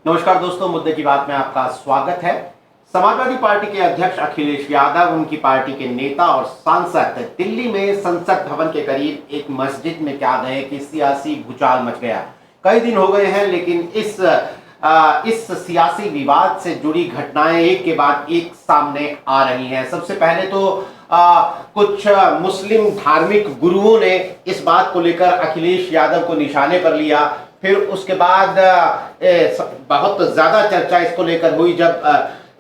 नमस्कार दोस्तों, मुद्दे की बात में आपका स्वागत है। समाजवादी पार्टी के अध्यक्ष अखिलेश यादव, उनकी पार्टी के नेता और सांसद दिल्ली में संसद भवन के करीब एक मस्जिद में क्या गए कि सियासी भूचाल मच गया। कई दिन हो गए हैं, लेकिन इस सियासी विवाद से जुड़ी घटनाएं एक के बाद एक सामने आ रही हैं। सबसे पहले तो कुछ मुस्लिम धार्मिक गुरुओं ने इस बात को लेकर अखिलेश यादव को निशाने पर लिया। फिर उसके बाद बहुत ज़्यादा चर्चा इसको लेकर हुई जब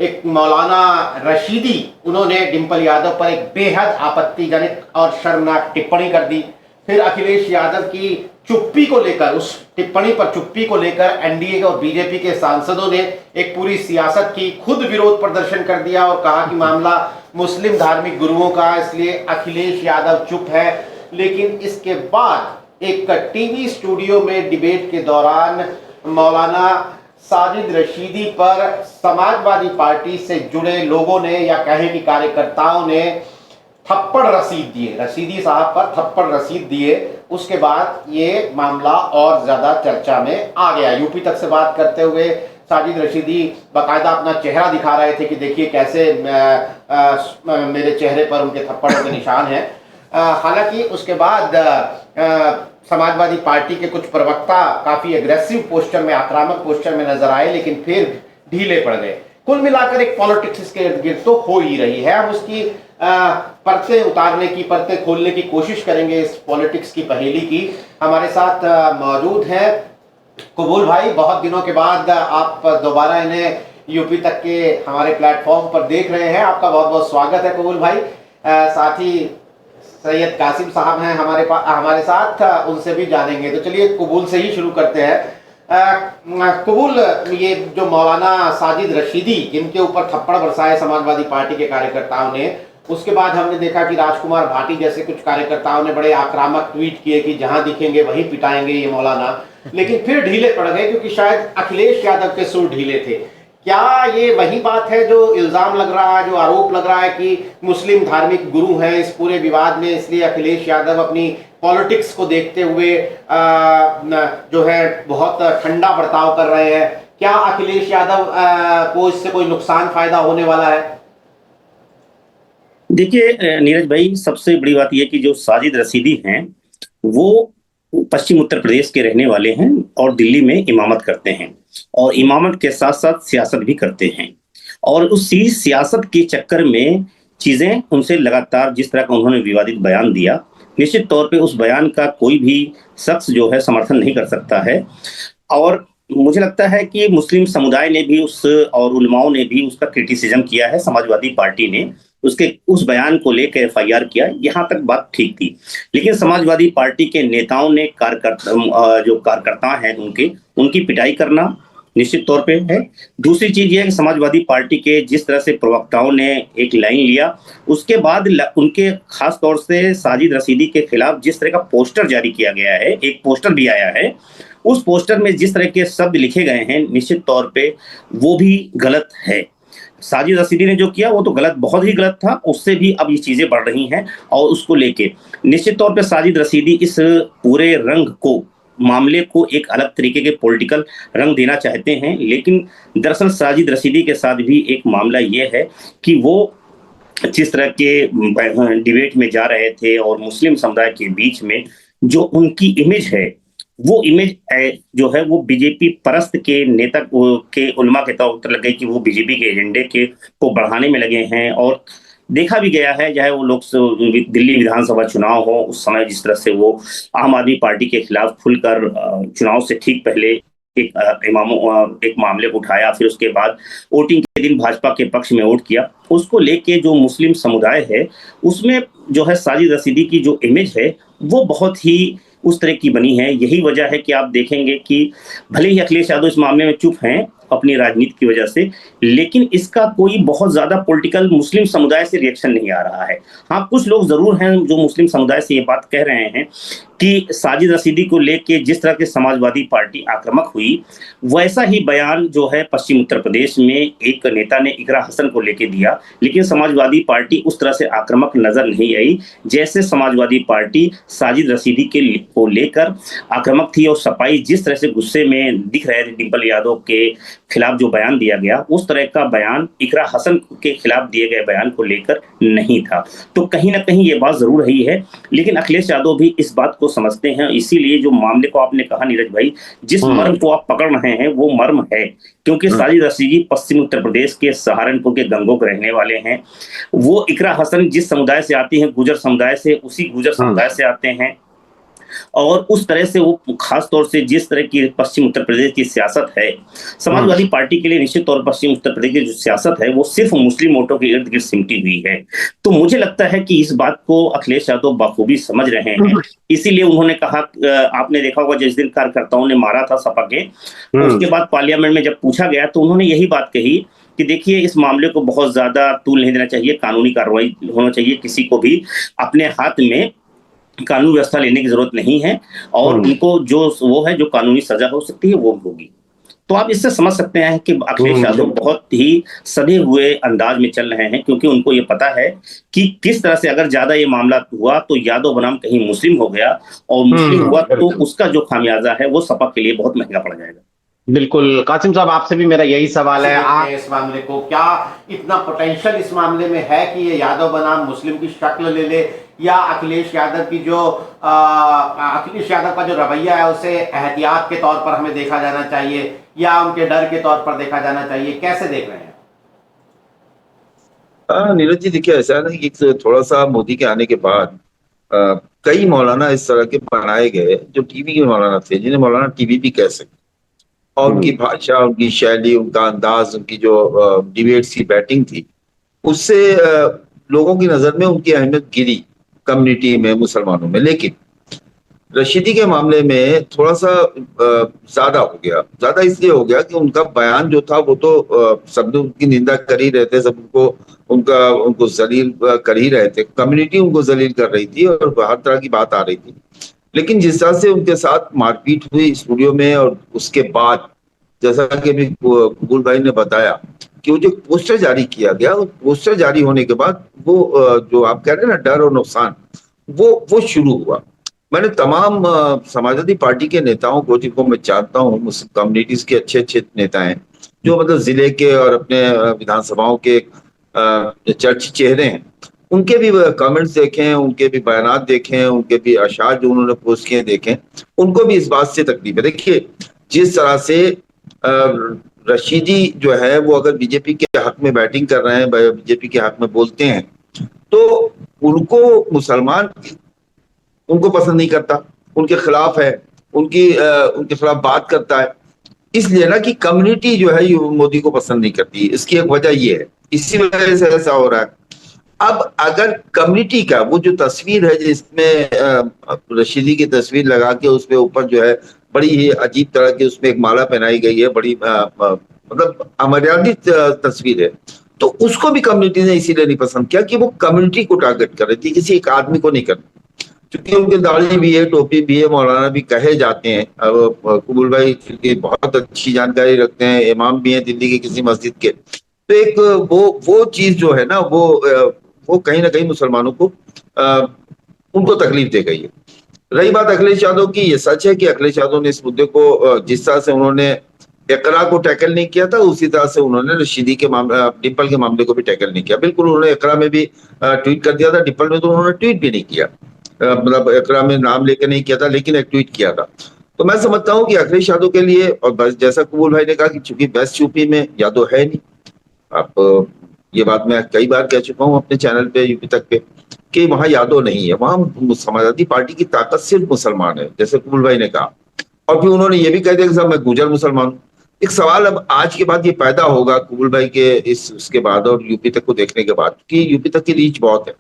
एक मौलाना रशीदी, उन्होंने डिंपल यादव पर एक बेहद आपत्तिजनक और शर्मनाक टिप्पणी कर दी। फिर अखिलेश यादव की चुप्पी को लेकर, उस टिप्पणी पर चुप्पी को लेकर एनडीए और बीजेपी के सांसदों ने एक पूरी सियासत की, खुद विरोध प्रदर्शन कर दिया और कहा कि मामला मुस्लिम धार्मिक गुरुओं का, इसलिए अखिलेश यादव चुप है। लेकिन इसके बाद एक टीवी स्टूडियो में डिबेट के दौरान मौलाना साजिद रशीदी पर समाजवादी पार्टी से जुड़े लोगों ने, या कहें कि कार्यकर्ताओं ने, थप्पड़ रसीद दिए, रशीदी साहब पर थप्पड़ रसीद दिए। उसके बाद ये मामला और ज्यादा चर्चा में आ गया। यूपी तक से बात करते हुए साजिद रशीदी बाकायदा अपना चेहरा दिखा रहे थे कि देखिए कैसे मेरे चेहरे पर उनके थप्पड़ों के निशान हैं। हालांकि उसके बाद समाजवादी पार्टी के कुछ प्रवक्ता काफी एग्रेसिव पोस्टर में, आक्रामक पोस्टर में नजर आए, लेकिन फिर ढीले पड़ गए। कुल मिलाकर एक पॉलिटिक्स इसके इर्द गिर्द तो हो ही रही है। हम उसकी परतें उतारने की, परतें खोलने की कोशिश करेंगे इस पॉलिटिक्स की पहेली की। हमारे साथ मौजूद हैं कबूल भाई। बहुत दिनों के बाद आप दोबारा इन्हें यूपी तक के हमारे प्लेटफॉर्म पर देख रहे हैं। आपका बहुत बहुत स्वागत है कबूल भाई। साथ ही सैयद कासिम साहब हैं हमारे साथ, उनसे भी जानेंगे। तो चलिए कबूल से ही शुरू करते हैं। कबूल, ये जो मौलाना साजिद रशीदी, जिनके ऊपर थप्पड़ बरसाए समाजवादी पार्टी के कार्यकर्ताओं ने, उसके बाद हमने देखा कि राजकुमार भाटी जैसे कुछ कार्यकर्ताओं ने बड़े आक्रामक ट्वीट किए कि जहां दिखेंगे वहीं पिटाएंगे ये मौलाना। लेकिन फिर ढीले पड़ गए क्योंकि शायद अखिलेश यादव के सुर ढीले थे। क्या ये वही बात है जो इल्जाम लग रहा है, जो आरोप लग रहा है कि मुस्लिम धार्मिक गुरु हैं इस पूरे विवाद में, इसलिए अखिलेश यादव अपनी पॉलिटिक्स को देखते हुए जो है बहुत ठंडा बर्ताव कर रहे हैं? क्या अखिलेश यादव को इससे कोई नुकसान फायदा होने वाला है? देखिए नीरज भाई, सबसे बड़ी बात यह कि जो साजिद रशीदी हैं वो पश्चिम उत्तर प्रदेश के रहने वाले हैं और दिल्ली में इमामत करते हैं और इमामत के साथ साथ सियासत भी करते हैं। और उसी सियासत के चक्कर में चीजें उनसे लगातार, जिस तरह का उन्होंने विवादित बयान दिया, निश्चित तौर पे उस बयान का कोई भी शख्स जो है समर्थन नहीं कर सकता है। और मुझे लगता है कि मुस्लिम समुदाय ने भी और उलमाओं ने भी उसका क्रिटिसिज्म किया है। समाजवादी पार्टी ने उसके उस बयान को लेकर एफआईआर किया, यहां तक बात ठीक थी। लेकिन समाजवादी पार्टी के नेताओं ने जो कार्यकर्ता हैं उनकी पिटाई करना निश्चित तौर पे है। दूसरी चीज यह है कि समाजवादी पार्टी के जिस तरह से प्रवक्ताओं ने एक लाइन लिया, उसके बाद उनके खास तौर से साजिद रशीदी के खिलाफ जिस तरह का पोस्टर जारी किया गया है, एक पोस्टर भी आया है, उस पोस्टर में जिस तरह के शब्द लिखे गए हैं, निश्चित तौर पे वो भी गलत है। साजिद रशीदी ने जो किया वो तो गलत, बहुत ही गलत था। उससे भी अब ये चीजें बढ़ रही हैं और उसको लेके निश्चित तौर पे साजिद रशीदी इस पूरे मामले को एक अलग तरीके के पॉलिटिकल रंग देना चाहते हैं। लेकिन दरअसल साजिद रशीदी के साथ भी एक मामला ये है कि वो जिस तरह के डिबेट में जा रहे थे और मुस्लिम समुदाय के बीच में जो उनकी इमेज है, वो इमेज जो है वो बीजेपी परस्त के नेता के उलमा के तौर पर लग गई कि वो बीजेपी के एजेंडे को बढ़ाने में लगे हैं। और देखा भी गया है, चाहे वो दिल्ली विधानसभा चुनाव हो, उस समय जिस तरह से वो आम आदमी पार्टी के खिलाफ खुलकर चुनाव से ठीक पहले एक मामले को उठाया, फिर उसके बाद वोटिंग के दिन भाजपा के पक्ष में वोट किया। उसको लेके जो मुस्लिम समुदाय है उसमें जो है साजिद रशीदी की जो इमेज है वो बहुत ही उस तरह की बनी है। यही वजह है कि आप देखेंगे कि भले ही अखिलेश यादव इस मामले में चुप हैं अपनी राजनीति की वजह से, लेकिन इसका कोई बहुत ज्यादा पॉलिटिकल मुस्लिम समुदाय से रिएक्शन नहीं आ रहा है। हाँ, कुछ लोग जरूर हैं जो मुस्लिम समुदाय से ये बात कह रहे हैं कि साजिद रशीदी को लेके जिस तरह के समाजवादी पार्टी आक्रामक हुई, वैसा ही बयान जो है पश्चिम उत्तर प्रदेश में एक नेता ने इकरा हसन को लेके दिया, लेकिन समाजवादी पार्टी उस तरह से आक्रामक नजर नहीं आई जैसे समाजवादी पार्टी साजिद रशीदी को लेकर आक्रामक थी। और सपाई जिस तरह से गुस्से में दिख रहे थे डिंपल यादव के खिलाफ जो बयान दिया गया, उस तरह का बयान इकरा हसन के खिलाफ दिए गए बयान को लेकर नहीं था। तो कहीं ना कहीं ये बात जरूर रही है, लेकिन अखिलेश यादव भी इस बात को समझते हैं। इसीलिए जो मामले को आपने कहा नीरज भाई, जिस मर्म को आप पकड़ रहे हैं वो मर्म है, क्योंकि साजिद रशीदी पश्चिम उत्तर प्रदेश के सहारनपुर के गंगों के रहने वाले हैं। वो इकरा हसन जिस समुदाय से आती हैं, गुजर समुदाय से, उसी गुजर समुदाय से आते हैं। और उस तरह से वो खास तौर से जिस तरह की पश्चिम उत्तर प्रदेश की सियासत है, समाजवादी पार्टी के लिए निश्चित तौर पर पश्चिम उत्तर प्रदेश की जो सियासत है वो सिर्फ मुस्लिम वोटों के इर्द गिर्द सिमटी हुई है। तो मुझे लगता है कि इस बात को अखिलेश यादव बखूबी समझ रहे हैं। इसीलिए उन्होंने कहा, आपने देखा होगा जिस दिन कार्यकर्ताओं ने मारा था सपा के, उसके बाद पार्लियामेंट में जब पूछा गया तो उन्होंने यही बात कही कि देखिए इस मामले को बहुत ज्यादा तूल नहीं देना चाहिए, कानूनी कार्रवाई होना चाहिए, किसी को भी अपने हाथ में कानून व्यवस्था लेने की जरूरत नहीं है, और उनको जो वो है जो कानूनी सजा हो सकती है वो होगी। तो आप इससे समझ सकते हैं कि अखिलेश यादव बहुत ही सधे हुए अंदाज में चल रहे हैं, क्योंकि उनको ये पता है कि किस तरह से अगर ज्यादा ये मामला हुआ तो यादव बनाम कहीं मुस्लिम हो गया, और मुस्लिम हुआ तो उसका जो खामियाजा है वो सपा के लिए बहुत महंगा पड़ जाएगा। बिल्कुल कासिम साहब, आपसे भी मेरा यही सवाल है, आप इस मामले को क्या इतना पोटेंशियल इस मामले में है कि ये यादव बनाम मुस्लिम की शक्ल ले ले, या अखिलेश यादव की जो अखिलेश यादव का जो रवैया है उसे एहतियात के तौर पर हमें देखा जाना चाहिए या उनके डर के तौर पर देखा जाना चाहिए, कैसे देख रहे हैं? नीरज जी, देखिए ऐसा है ना कि थोड़ा सा मोदी के आने के बाद कई मौलाना इस तरह के बनाए गए जो टीवी के मौलाना थे, जिन्हें मौलाना टीवी भी कह सकते, और उनकी भाषा, उनकी शैली, उनका अंदाज, उनकी जो डिबेट्स की बैटिंग थी, उससे लोगों की नजर में उनकी अहमियत गिरी कम्युनिटी में, मुसलमानों में। लेकिन रशीदी के मामले में थोड़ा सा ज्यादा हो गया। ज्यादा इसलिए हो गया कि उनका बयान जो था वो तो सब लोग उनकी निंदा कर ही रहे थे, सब उनको जलील कर ही रहे थे, कम्युनिटी उनको जलील कर रही थी और हर तरह की बात आ रही थी। लेकिन जिस तरह से उनके साथ मारपीट हुई स्टूडियो में, और उसके बाद जैसा कि अभी कबूल भाई ने बताया कि वो जो पोस्टर जारी किया गया, उस पोस्टर जारी होने के बाद वो जो आप कह रहे हैं ना डर और नुकसान, वो शुरू हुआ। मैंने तमाम समाजवादी पार्टी के नेताओं को, जिनको मैं जानता हूँ, मुस्लिम कम्युनिटीज के अच्छे अच्छे नेता हैं, जो मतलब जिले के और अपने विधानसभाओं के चर्चित चेहरे हैं, उनके भी कमेंट्स देखें, उनके भी बयानात देखें, उनके भी अशार जो उन्होंने पोस्ट किए देखें, उनको भी इस बात से तकलीफ है। देखिए जिस तरह से रशीदी जो है वो अगर बीजेपी के हक में बैटिंग कर रहे हैं, बीजेपी के हक में बोलते हैं, तो उनको मुसलमान उनको पसंद नहीं करता, उनके खिलाफ है, उनके खिलाफ बात करता है, इसलिए ना कि कम्युनिटी जो है मोदी को पसंद नहीं करती। इसकी एक वजह ये है, इसी वजह से ऐसा हो रहा है। अब अगर कम्युनिटी का वो जो तस्वीर है जिसमें रशीदी की तस्वीर लगा के उसपे ऊपर जो है बड़ी ही अजीब तरह की उसमें एक माला पहनाई गई है, बड़ी मतलब अमर्यादित तस्वीर है, तो उसको भी कम्युनिटी ने इसीलिए नहीं पसंद किया कि वो कम्युनिटी को टारगेट कर रही थी, किसी एक आदमी को नहीं कर रही। क्योंकि उनके दाढ़ी भी है, टोपी भी है, मौलाना भी कहे जाते हैं। कबूल भाई क्योंकि बहुत अच्छी जानकारी रखते हैं, इमाम भी हैं दिल्ली के किसी मस्जिद के, तो एक वो चीज जो है ना वो कहीं ना कहीं मुसलमानों को उनको तकलीफ दे गई है। रही बात अखिलेश यादव की, ये सच है कि अखिलेश यादव ने इस मुद्दे को जिस तरह से उन्होंने इकरा को टैकल नहीं किया था, उसी तरह से उन्होंने रशीदी के मामले, डिम्पल के मामले को भी टैकल नहीं किया। बिल्कुल उन्होंने इकरा में भी ट्वीट कर दिया था, डिम्पल में तो उन्होंने ट्वीट भी नहीं किया, मतलब इकरा में नाम लेकर नहीं किया था, लेकिन एक ट्वीट किया था। तो मैं समझता हूँ कि अखिलेश यादव के लिए, और बस जैसा कबूल भाई ने कहा कि चूंकि बेस्ट यूपी में यादव है नहीं, आप ये बात मैं कई बार कह चुका हूँ अपने चैनल पे, यूपी तक पे, कि वहां यादव नहीं है, वहां समाजवादी पार्टी की ताकत सिर्फ मुसलमान है, जैसे कबूल भाई ने कहा। और फिर उन्होंने ये भी कह दिया कि साहब मैं गुजर मुसलमान हूँ। एक सवाल अब आज के बाद ये पैदा होगा कबूल भाई के उसके बाद और यूपी तक को देखने के बाद, कि यूपी तक की रीच बहुत है।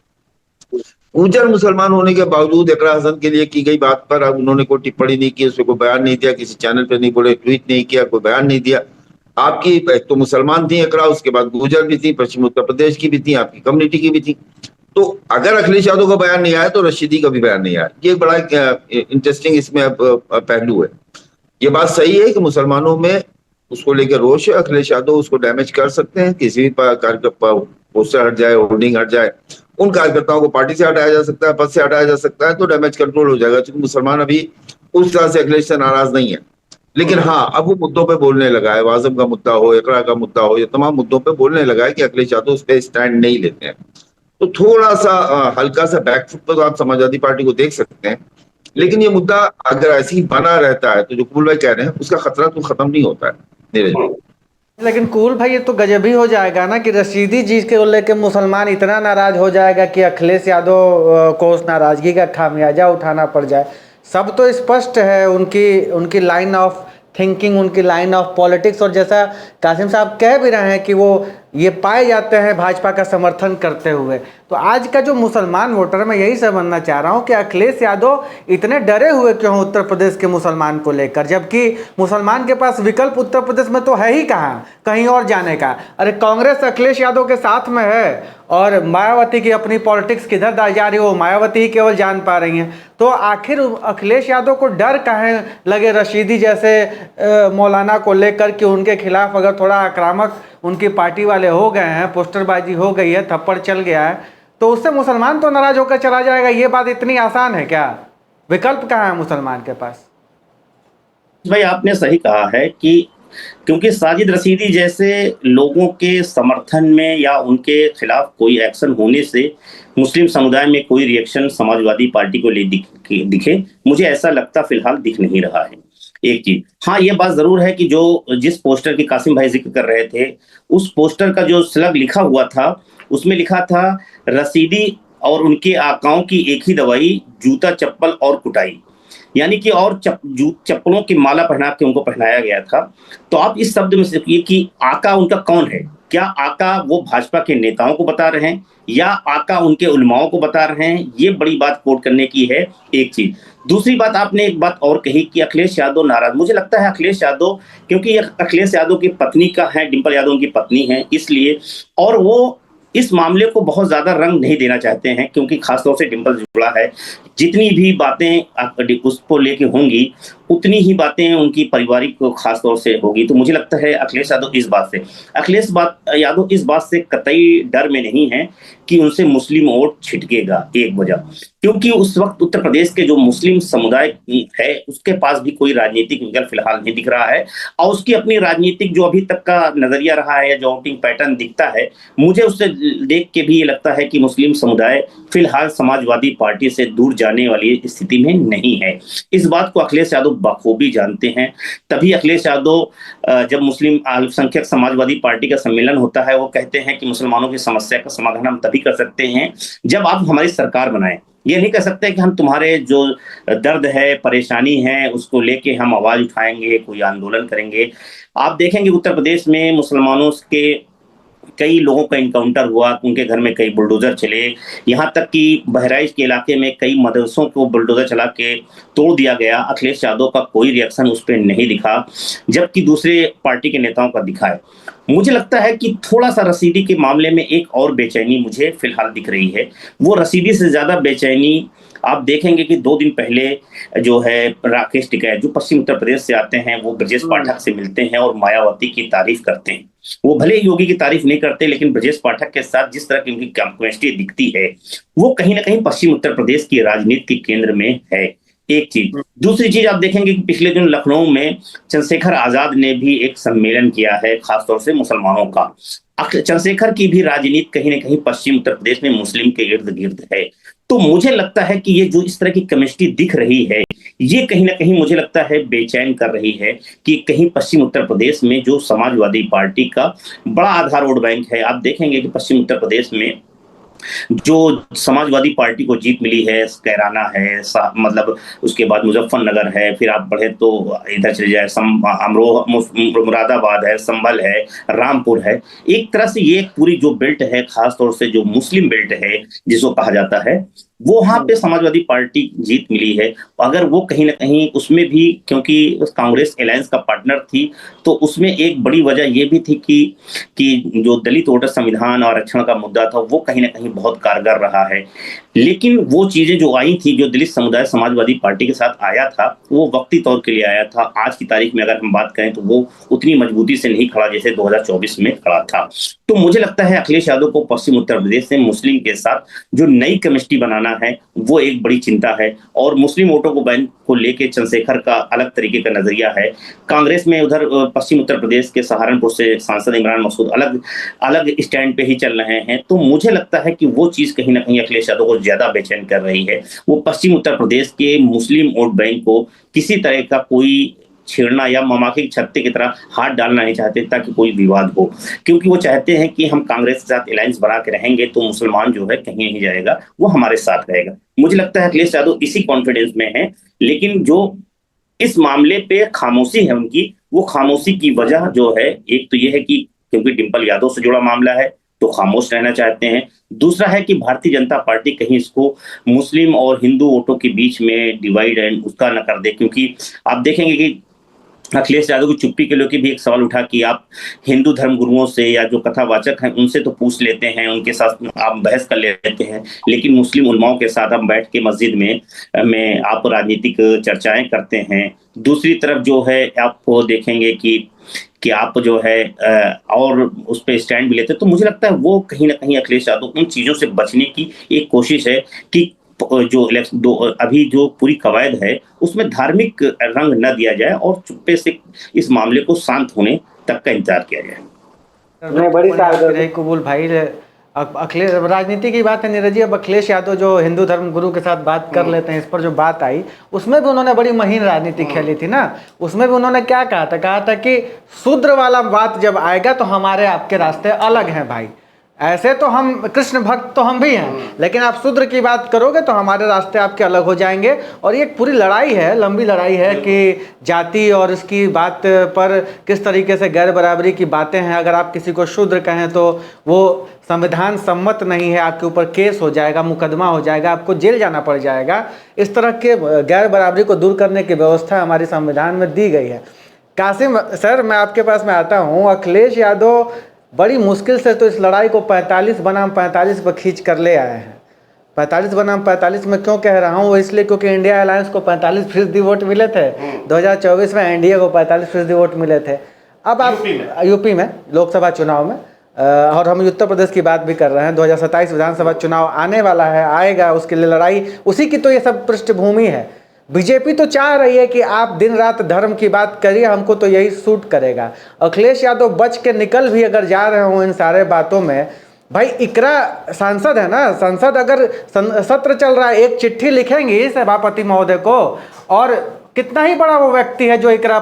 गुजर मुसलमान होने के बावजूद इकरा हसन के लिए की गई बात पर अब उन्होंने कोई टिप्पणी नहीं की, उसमें कोई बयान नहीं दिया, किसी चैनल पे नहीं बोले, ट्वीट नहीं किया, कोई बयान नहीं दिया। आपकी एक तो मुसलमान थी इकरा, उसके बाद गुजर भी थी, पश्चिम उत्तर प्रदेश की भी थी, आपकी कम्युनिटी की भी थी। तो अगर अखिलेश यादव का बयान नहीं आया तो रशीदी का भी बयान नहीं आया। ये बड़ा इंटरेस्टिंग इसमें पहलू है। ये बात सही है कि मुसलमानों में उसको लेकर रोष है, अखिलेश यादव उसको डैमेज कर सकते हैं, किसी भी कार्यकर्ता पोस्टर हट जाए, होर्डिंग हट जाए, उन कार्यकर्ताओं को पार्टी से हटाया जा सकता है, पद से हटाया जा सकता है, तो डैमेज कंट्रोल हो जाएगा, क्योंकि मुसलमान अभी उस तरह से अखिलेश से नाराज नहीं है। लेकिन हाँ, अब वो मुद्दों पे बोलने लगा है, वाजम का मुद्दा हो, इकरा का मुद्दा हो, ये तमाम मुद्दों पे बोलने लगा है कि अखिलेश यादव उस पर स्टैंड नहीं लेते हैं। तो थोड़ा सा हल्का सा बैकफुट पर तो आप समाजवादी पार्टी को देख सकते हैं। लेकिन ये मुद्दा अगर ऐसे ही बना रहता है तो जो कुल भाई कह रहे हैं उसका खतरा तो खत्म नहीं होता है नीरज भाई। लेकिन कूल भाई, ये तो गजब ही हो जाएगा ना कि रशीदी जी के लेके मुसलमान इतना नाराज हो जाएगा कि अखिलेश यादव को उस नाराजगी का खामियाजा उठाना पड़ जाए। सब तो स्पष्ट है उनकी लाइन ऑफ थिंकिंग, उनकी लाइन ऑफ पॉलिटिक्स, और जैसा कासिम साहब कह भी रहे हैं कि वो ये पाए जाते हैं भाजपा का समर्थन करते हुए। तो आज का जो मुसलमान वोटर है, मैं यही समझना चाह रहा हूँ कि अखिलेश यादव इतने डरे हुए क्यों उत्तर प्रदेश के मुसलमान को लेकर, जबकि मुसलमान के पास विकल्प उत्तर प्रदेश में तो है ही कहाँ कहीं और जाने का। अरे कांग्रेस अखिलेश यादव के साथ में है, और मायावती की अपनी पॉलिटिक्स किधर जा रही है वो मायावती ही केवल जान पा रही हैं। तो आखिर अखिलेश यादव को डर काहे लगे रशीदी जैसे मौलाना को लेकर कि उनके खिलाफ अगर थोड़ा आक्रामक उनकी पार्टी वाले हो गए हैं, पोस्टरबाजी हो गई है, थप्पड़ चल गया है, तो उससे मुसलमान तो नाराज होकर चला जाएगा। ये बात इतनी आसान है क्या? विकल्प कहाँ है मुसलमान के पास? भाई आपने सही कहा है कि क्योंकि साजिद रशीदी जैसे लोगों के समर्थन में या उनके खिलाफ कोई एक्शन होने से मुस्लिम समुदाय में कोई रिएक्शन समाजवादी पार्टी को ले दिखे, मुझे ऐसा लगता फिलहाल दिख नहीं रहा है। एक चीज हाँ, ये बात जरूर है कि जिस पोस्टर की कासिम भाई जिक्र कर रहे थे, उस पोस्टर का जो स्लग लिखा हुआ था उसमें लिखा था रशीदी और उनके आकाओं की एक ही दवाई, जूता चप्पल और कुटाई, यानी कि और चप्पलों की माला पहना के उनको पहनाया गया था। तो आप इस शब्द में देखिए कि आका उनका कौन है। क्या आका वो भाजपा के नेताओं को बता रहे हैं या आका उनके उलमाओं को बता रहे हैं? ये बड़ी बात कोट करने की है एक चीज। दूसरी बात, आपने एक बात और कही कि अखिलेश यादव नाराज। मुझे लगता है अखिलेश यादव, क्योंकि अखिलेश यादव की पत्नी का है, डिंपल यादव उनकी पत्नी है, इसलिए, और वो इस मामले को बहुत ज्यादा रंग नहीं देना चाहते हैं, क्योंकि खासतौर से डिंपल जुड़ा है। जितनी भी बातें उसको लेके होंगी उतनी ही बातें उनकी पारिवारिक को खासतौर से होगी। तो मुझे लगता है अखिलेश यादव इस बात से कतई डर में नहीं है कि उनसे मुस्लिम वोट छिटकेगा। एक वजह, क्योंकि उस वक्त उत्तर प्रदेश के जो मुस्लिम समुदाय है उसके पास भी कोई राजनीतिक विकल्प फिलहाल नहीं दिख रहा है, और उसकी अपनी राजनीतिक जो अभी तक का नजरिया रहा है, जो वोटिंग पैटर्न दिखता है, मुझे उससे देख के भी ये लगता है कि मुस्लिम समुदाय फिलहाल समाजवादी पार्टी से दूर जाने वाली स्थिति में नहीं है। इस बात को अखिलेश यादव बखूबी जानते हैं। तभी अखिलेश यादव जब मुस्लिम अल्पसंख्यक समाजवादी पार्टी का सम्मेलन होता है, वो कहते हैं कि मुसलमानों की समस्या का समाधान हम तभी कर सकते हैं जब आप हमारी सरकार बनाएं। ये नहीं कह सकते कि हम तुम्हारे जो दर्द है, परेशानी है, उसको लेके हम आवाज उठाएंगे, कोई आंदोलन करेंगे। आप देखेंगे उत्तर प्रदेश में मुसलमानों के कई लोगों का इनकाउंटर हुआ, उनके घर में कई बुलडोजर चले, यहाँ तक कि बहराइच के इलाके में कई मदरसों को बुलडोजर चला के तोड़ दिया गया। अखिलेश यादव का कोई रिएक्शन उस पर नहीं दिखा, जबकि दूसरे पार्टी के नेताओं का दिखा है। मुझे लगता है कि थोड़ा सा रसीदी के मामले में एक और बेचैनी मुझे फिलहाल दिख रही है। वो रसीदी से ज्यादा बेचैनी आप देखेंगे कि 2 दिन पहले जो है राकेश टिकैत, जो पश्चिम उत्तर प्रदेश से आते हैं, वो ब्रजेश पाठक से मिलते हैं और मायावती की तारीफ करते हैं। वो भले योगी की तारीफ नहीं करते, लेकिन ब्रजेश पाठक के साथ जिस तरह की उनकी केमिस्ट्री दिखती है, वो कहीं ना कहीं पश्चिम उत्तर प्रदेश की राजनीति के केंद्र में है। एक चीज। दूसरी चीज, आप देखेंगे कि पिछले दिन लखनऊ में चंद्रशेखर आजाद ने भी एक सम्मेलन किया है, खासतौर से मुसलमानों का। चंद्रशेखर की भी राजनीति कहीं ना कहीं पश्चिम उत्तर प्रदेश में मुस्लिम के इर्द गिर्द है। तो मुझे लगता है कि ये जो इस तरह की केमिस्ट्री दिख रही है, ये कहीं ना कहीं मुझे लगता है बेचैन कर रही है कि कहीं पश्चिम उत्तर प्रदेश में जो समाजवादी पार्टी का बड़ा आधार वोट बैंक है, आप देखेंगे कि पश्चिम उत्तर प्रदेश में जो समाजवादी पार्टी को जीत मिली है, कैराना है, मतलब उसके बाद मुजफ्फरनगर है, फिर आप बढ़े तो इधर चले जाए मुरादाबाद है, संभल है, रामपुर है। एक तरह से ये पूरी जो बेल्ट है, खासतौर से जो मुस्लिम बेल्ट है जिसको कहा जाता है, वो वहां पे समाजवादी पार्टी जीत मिली है। अगर वो कहीं ना कहीं उसमें भी, क्योंकि कांग्रेस अलायंस का पार्टनर थी, तो उसमें एक बड़ी वजह ये भी थी कि जो दलित वोटर संविधान और आरक्षण का मुद्दा था वो कहीं ना कहीं बहुत कारगर रहा है। लेकिन वो चीजें जो आई थी, जो दलित समुदाय समाजवादी पार्टी के साथ आया था, वो वक्ती तौर के लिए आया था। आज की तारीख में अगर हम बात करें तो वो उतनी मजबूती से नहीं खड़ा जैसे 2024 में खड़ा था। तो मुझे लगता है अखिलेश यादव को पश्चिम उत्तर प्रदेश से मुस्लिम के साथ जो नई केमिस्ट्री बनाना है वो एक बड़ी चिंता है। और मुस्लिम वोटों को बैंक को लेके चंद्रशेखर का अलग तरीके का नजरिया है। कांग्रेस में उधर पश्चिम उत्तर प्रदेश के सहारनपुर से सांसद इमरान मसूद अलग अलग स्टैंड पे ही चल रहे हैं। तो मुझे लगता है कि वो चीज कहीं ना कहीं अखिलेश यादव को ज्यादा बेचैन कर रही है। वो पश्चिम उत्तर प्रदेश के मुस्लिम वोट बैंक को किसी तरह का कोई छेड़ना या ममाखे की छत्ते की तरह हाथ डालना नहीं चाहते ताकि कोई विवाद हो, क्योंकि वो चाहते हैं कि हम कांग्रेस के साथ अलायंस बना के रहेंगे तो मुसलमान जो है कहीं नहीं जाएगा, वो हमारे साथ रहेगा। मुझे लगता है अखिलेश यादव इसी कॉन्फिडेंस में है। लेकिन जो इस मामले पे खामोशी है उनकी, वो खामोशी की वजह जो है, एक तो ये है कि क्योंकि डिंपल यादव से जुड़ा मामला है तो खामोश रहना चाहते हैं। दूसरा है कि भारतीय जनता पार्टी कहीं इसको मुस्लिम और हिंदू वोटों के बीच में डिवाइड एंड उसका न कर दे, क्योंकि आप देखेंगे कि अखिलेश यादव की चुप्पी के लेके भी एक सवाल उठा कि आप हिंदू धर्म गुरुओं से या जो कथावाचक हैं उनसे तो पूछ लेते हैं, उनके साथ आप बहस कर लेते हैं, लेकिन मुस्लिम उलमाओं के साथ आप बैठ के मस्जिद में आप राजनीतिक चर्चाएं करते हैं। दूसरी तरफ जो है आप देखेंगे कि आप जो है और उस पर स्टैंड भी लेते हैं। तो मुझे लगता है वो कहीं ना कहीं अखिलेश यादव उन चीजों से बचने की एक कोशिश है कि जो इलेक्शन अभी जो पूरी कवायद है उसमें धार्मिक रंग न दिया जाए और चुप्पे से इस मामले को शांत होने तक का इंतजार किया जाए। मैं बड़ी कारगर कबूल भाई। अखिलेश राजनीति की बात है नीरज जी। अब अखिलेश यादव जो हिंदू धर्म गुरु के साथ बात कर लेते हैं, इस पर जो बात आई उसमें भी उन्होंने बड़ी महीन राजनीति खेली थी ना। उसमें भी उन्होंने क्या कहा था कि शूद्र वाला बात जब आएगा तो हमारे आपके रास्ते अलग हैं भाई। ऐसे तो हम कृष्ण भक्त तो हम भी हैं, लेकिन आप शूद्र की बात करोगे तो हमारे रास्ते आपके अलग हो जाएंगे। और ये एक पूरी लड़ाई है, लंबी लड़ाई है कि जाति और इसकी बात पर किस तरीके से गैर बराबरी की बातें हैं। अगर आप किसी को शूद्र कहें तो वो संविधान सम्मत नहीं है, आपके ऊपर केस हो जाएगा, मुकदमा हो जाएगा, आपको जेल जाना पड़ जाएगा। इस तरह के गैर बराबरी को दूर करने की व्यवस्था हमारी संविधान में दी गई है। कासिम सर, मैं आपके पास में आता हूँ। अखिलेश यादव बड़ी मुश्किल से तो इस लड़ाई को 45 बनाम 45 पर खींच कर ले आए हैं। 45 बनाम 45 में क्यों कह रहा हूँ, वो इसलिए क्योंकि इंडिया अलायंस को 45% वोट मिले थे 2024 में, एनडीए को 45% वोट मिले थे। अब आप यूपी में लोकसभा चुनाव में, और हम उत्तर प्रदेश की बात भी कर रहे हैं, 2027 विधानसभा चुनाव आने वाला है, आएगा, उसके लिए लड़ाई, उसी की तो ये सब पृष्ठभूमि है। बीजेपी तो चाह रही है कि आप दिन रात धर्म की बात करिए, हमको तो यही सूट करेगा। अखिलेश यादव बच के निकल भी अगर जा रहे हो इन सारे बातों में, भाई इकरा सांसद है ना, संसद अगर सत्र चल रहा है, एक चिट्ठी लिखेंगी सभापति महोदय को, और कितना ही बड़ा वो व्यक्ति है जो इकरा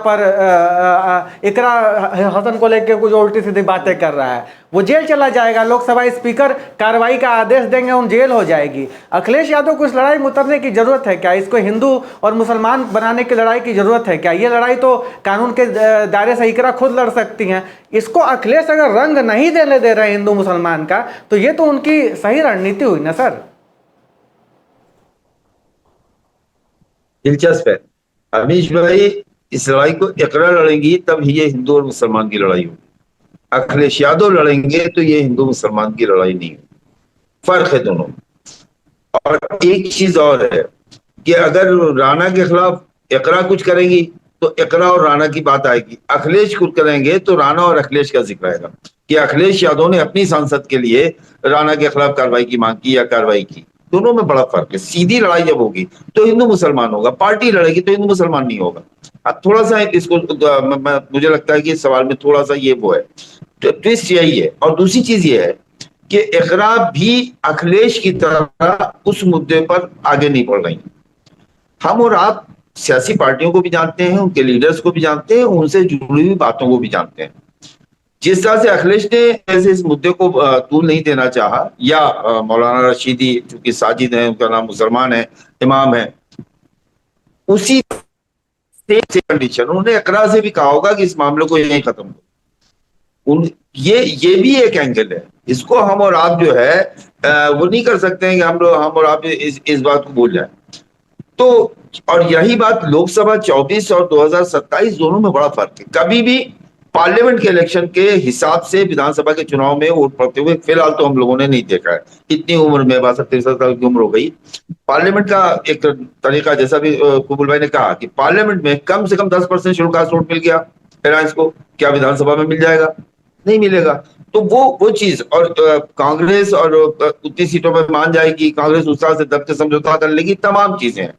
हसन को लेकर कुछ उल्टी सीधी बातें कर रहा है, वो जेल चला जाएगा। लोकसभा स्पीकर कार्रवाई का आदेश देंगे, उन जेल हो जाएगी। अखिलेश यादव को इस लड़ाई में उतरने की जरूरत है क्या? इसको हिंदू और मुसलमान बनाने की लड़ाई की जरूरत है क्या? ये लड़ाई तो कानून के दायरे से इकरा खुद लड़ सकती हैं। इसको अखिलेश अगर रंग नहीं देने दे रहे हिंदू मुसलमान का, तो ये तो उनकी सही रणनीति हुई ना सर। दिलचस्प है अमीश भाई, इस लड़ाई को इकरा लड़ेंगी तब ही ये हिंदू और मुसलमान की लड़ाई होगी। अखिलेश यादव लड़ेंगे तो ये हिंदू मुसलमान की लड़ाई नहीं होगी। फर्क है दोनों। और एक चीज और है कि अगर राणा के खिलाफ इकरा कुछ करेंगी तो इकरा और राणा की बात आएगी, अखिलेश कुछ करेंगे तो राणा और अखिलेश का जिक्र आएगा कि अखिलेश यादव ने अपनी सांसद के लिए राणा के खिलाफ कार्रवाई की मांग की या कार्रवाई की। दोनों में बड़ा फर्क है। सीधी लड़ाई जब होगी तो हिंदू मुसलमान होगा, पार्टी लड़ेगी तो हिंदू मुसलमान नहीं होगा। अब थोड़ा सा इसको मुझे लगता है कि इस सवाल में थोड़ा सा ये वो है, ट्विस्ट यही है। और दूसरी चीज ये है कि इकरा भी अखिलेश की तरह उस मुद्दे पर आगे नहीं बढ़ रही। हम और आप सियासी पार्टियों को भी जानते हैं, उनके लीडर्स को भी जानते हैं, उनसे जुड़ी हुई बातों को भी जानते हैं। जिस तरह से अखिलेश ने ऐसे इस मुद्दे को तूल नहीं देना चाहा, या मौलाना रशीदी चूंकि साजिद है, उनका नाम मुसलमान है, इमाम है, उसी कंडीशन उन्होंने इकरा से भी कहा होगा कि इस मामले को यहीं खत्म करो। ये भी एक एंगल है इसको हम और आप जो है वो नहीं कर सकते हैं कि हम और आप इस बात को भूल जाए। तो और यही बात लोकसभा 24 और 2027 दोनों में बड़ा फर्क है। कभी भी पार्लियामेंट के इलेक्शन के हिसाब से विधानसभा के चुनाव में वोट पड़ते हुए फिलहाल तो हम लोगों ने नहीं देखा है। इतनी उम्र में 62-63 साल की उम्र हो गई। पार्लियामेंट का एक तरीका, जैसा भी कुबुल भाई ने कहा कि पार्लियामेंट में कम से कम 10% शेड्यूल कास्ट वोट मिल गया अलायंस को, क्या विधानसभा में मिल जाएगा? नहीं मिलेगा। तो वो चीज, और कांग्रेस और उतनी सीटों पर मान जाएगी, कांग्रेस उस तरह से दब के समझौता कर लेगी, तमाम चीजें हैं।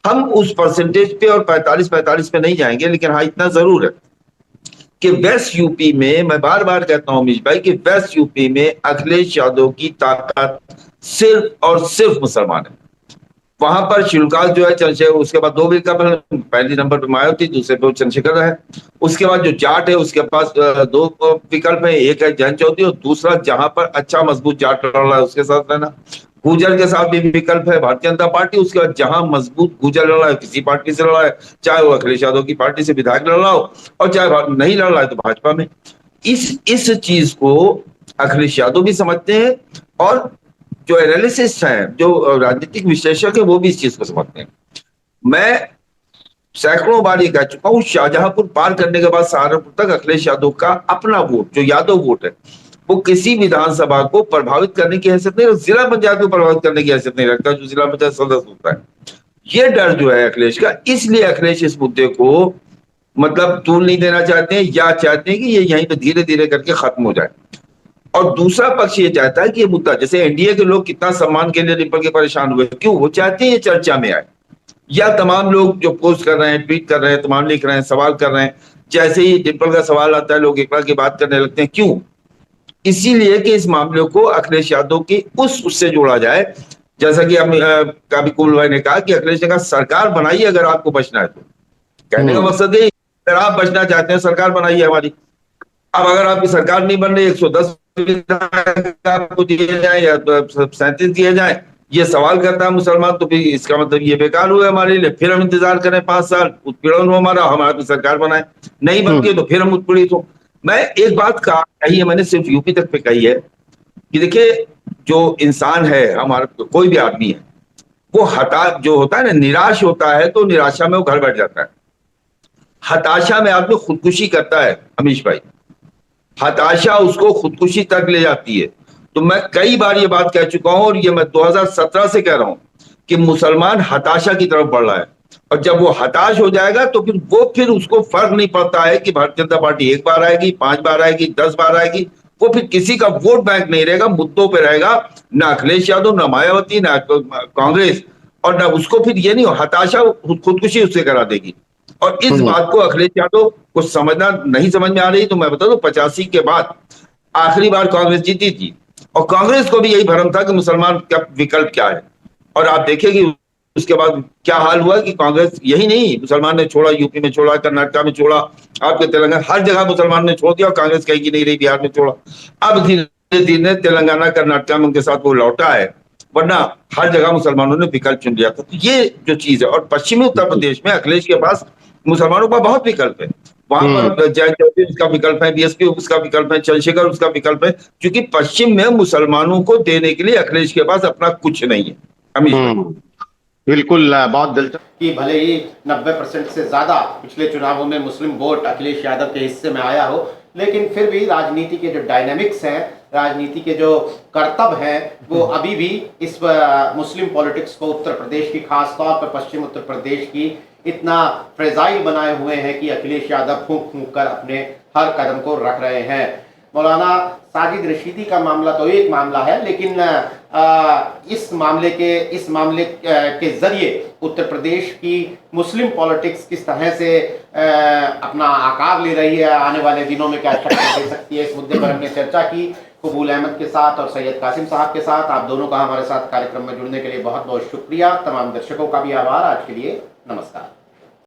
हम उस परसेंटेज पे और 45-45 पे नहीं जाएंगे, लेकिन हाँ इतना जरूर है कि वेस्ट यूपी में, मैं बार बार कहता हूं अमीश भाई, कि वेस्ट यूपी में अखिलेश यादव की ताकत सिर्फ और सिर्फ मुसलमान है। वहां पर शिवकाल जो है चंद्रशेखर, उसके बाद दो विकल्प, पहले नंबर पर मायावती, दूसरे पर चंद्रशेखर है। उसके बाद जो जाट है उसके पास दो विकल्प है, एक है जयंत चौधरी और दूसरा जहां पर अच्छा मजबूत जाट लड़ रहा है उसके साथ रहना। गुर्जर के साथ भी विकल्प है भारतीय जनता पार्टी। उसके बाद जहां मजबूत गुर्जर लड़ रहा है, किसी पार्टी से लड़ रहा है, चाहे वो अखिलेश यादव की पार्टी से विधायक लड़ रहा हो और चाहे नहीं लड़ रहा है तो भाजपा में। इस चीज को अखिलेश यादव भी समझते हैं और जो एनालिसिस्ट हैं, जो राजनीतिक विश्लेषक है, वो भी इस चीज को समझते हैं। मैं सैकड़ों बार ये कह चुका हूं, शाहजहांपुर पार करने के बाद सहारनपुर तक अखिलेश यादव का अपना वोट, जो यादव वोट है, वो किसी विधानसभा को प्रभावित करने की हैसियत नहीं, जिला पंचायत को प्रभावित करने की हैसियत नहीं रखता जो जिला पंचायत सदस्य होता है। ये डर जो है अखिलेश का, इसलिए अखिलेश इस मुद्दे को मतलब तूल नहीं देना चाहते हैं, या चाहते हैं कि ये यहीं पे धीरे धीरे करके खत्म हो जाए। और दूसरा पक्ष ये चाहता है कि ये मुद्दा, जैसे एनडीए के लोग कितना सम्मान के लिए डिम्पल के परेशान हुए, क्यों? वो चाहते हैं ये चर्चा में आए, या तमाम लोग जो पोस्ट कर रहे हैं, ट्वीट कर रहे हैं, तमाम लिख रहे हैं, सवाल कर रहे हैं, जैसे ही डिम्पल का सवाल आता है लोग एक बार की बात करने लगते हैं। क्यों? इसीलिए कि इस मामले को अखिलेश यादव की उससे जोड़ा जाए। जैसा कि हम काबी कुबुल भाई ने कहा कि अखिलेश ने कहा सरकार बनाइए अगर आपको बचना है तो। कहने का मकसद है अगर आप बचना चाहते हैं सरकार बनाइए हमारी। अब अगर आपकी सरकार नहीं बन रही, 110 आपको दिए जाए या 37 दिए जाए, ये सवाल करता है मुसलमान, तो फिर इसका मतलब ये बेकार हुआ हमारे लिए। फिर हम इंतजार करें 5 साल, उत्पीड़न हो हमारा सरकार बनाए, नहीं बनती तो फिर हम उत्पीड़ित हो। मैं एक बात कही है, मैंने सिर्फ यूपी तक पे कही है कि देखिए, जो इंसान है, हमारा कोई भी आदमी है, वो जो होता है ना, निराश होता है तो निराशा में वो घर बैठ जाता है। हताशा में आदमी खुदकुशी करता है अमीश भाई, हताशा उसको खुदकुशी तक ले जाती है। तो मैं कई बार ये बात कह चुका हूं और ये मैं 2017 से कह रहा हूं कि मुसलमान हताशा की तरफ बढ़ रहा है, और जब वो हताश हो जाएगा तो फिर उसको फर्क नहीं पड़ता है कि भारतीय जनता पार्टी 1 बार आएगी, 5 बार आएगी, 10 बार आएगी। वो फिर किसी का वोट बैंक नहीं रहेगा, मुद्दों पे रहेगा। ना अखिलेश यादव, ना मायावती, ना कांग्रेस, और ना उसको फिर ये नहीं, हताशा खुदकुशी उससे करा देगी। और इस बात को अखिलेश यादव को समझना नहीं समझ में आ रही। तो मैं बता दूं, 85 के बाद आखिरी बार कांग्रेस जीती थी और कांग्रेस को भी यही भ्रम था कि मुसलमान का विकल्प क्या है, और आप देखिए कि उसके बाद क्या हाल हुआ कि कांग्रेस, यही नहीं, मुसलमान ने छोड़ा, यूपी में छोड़ा, कर्नाटक में छोड़ा, आपके तेलंगाना, हर जगह मुसलमान ने छोड़ दिया और कांग्रेस कहीं की नहीं रही, बिहार में छोड़ा। अब धीरे धीरे तेलंगाना, कर्नाटक में उनके साथ वो लौटा है, वरना हर जगह मुसलमानों ने विकल्प चुन लिया था। तो ये जो चीज है, और पश्चिमी उत्तर प्रदेश में अखिलेश के पास मुसलमानों का बहुत विकल्प है। वहां पर जयंत चौधरी उसका विकल्प है, बीएसपी उसका विकल्प है, चंद्रशेखर उसका विकल्प है, क्योंकि पश्चिम में मुसलमानों को देने के लिए अखिलेश के पास अपना कुछ नहीं है। अमीश बिल्कुल, बहुत दिलचस्प कि भले ही 90% से ज्यादा पिछले चुनावों में मुस्लिम वोट अखिलेश यादव के हिस्से में आया हो, लेकिन फिर भी राजनीति के जो डायनामिक्स हैं, राजनीति के जो करतब हैं, वो अभी भी इस मुस्लिम पॉलिटिक्स को, उत्तर प्रदेश की, खास तौर पर पश्चिम उत्तर प्रदेश की, इतना फ्रेजाइल बनाए हुए हैं कि अखिलेश यादव फूंक फूंक कर अपने हर कदम को रख रहे हैं। मौलाना साजिद रशीदी का मामला तो एक मामला है, लेकिन इस मामले के जरिए उत्तर प्रदेश की मुस्लिम पॉलिटिक्स किस तरह से अपना आकार ले रही है, आने वाले दिनों में क्या शक्ल दे सकती है, इस मुद्दे पर हमने चर्चा की कबूल अहमद के साथ और सैयद कासिम साहब के साथ। आप दोनों का हमारे साथ कार्यक्रम में जुड़ने के लिए बहुत बहुत शुक्रिया। तमाम दर्शकों का भी आभार। आज के लिए नमस्कार।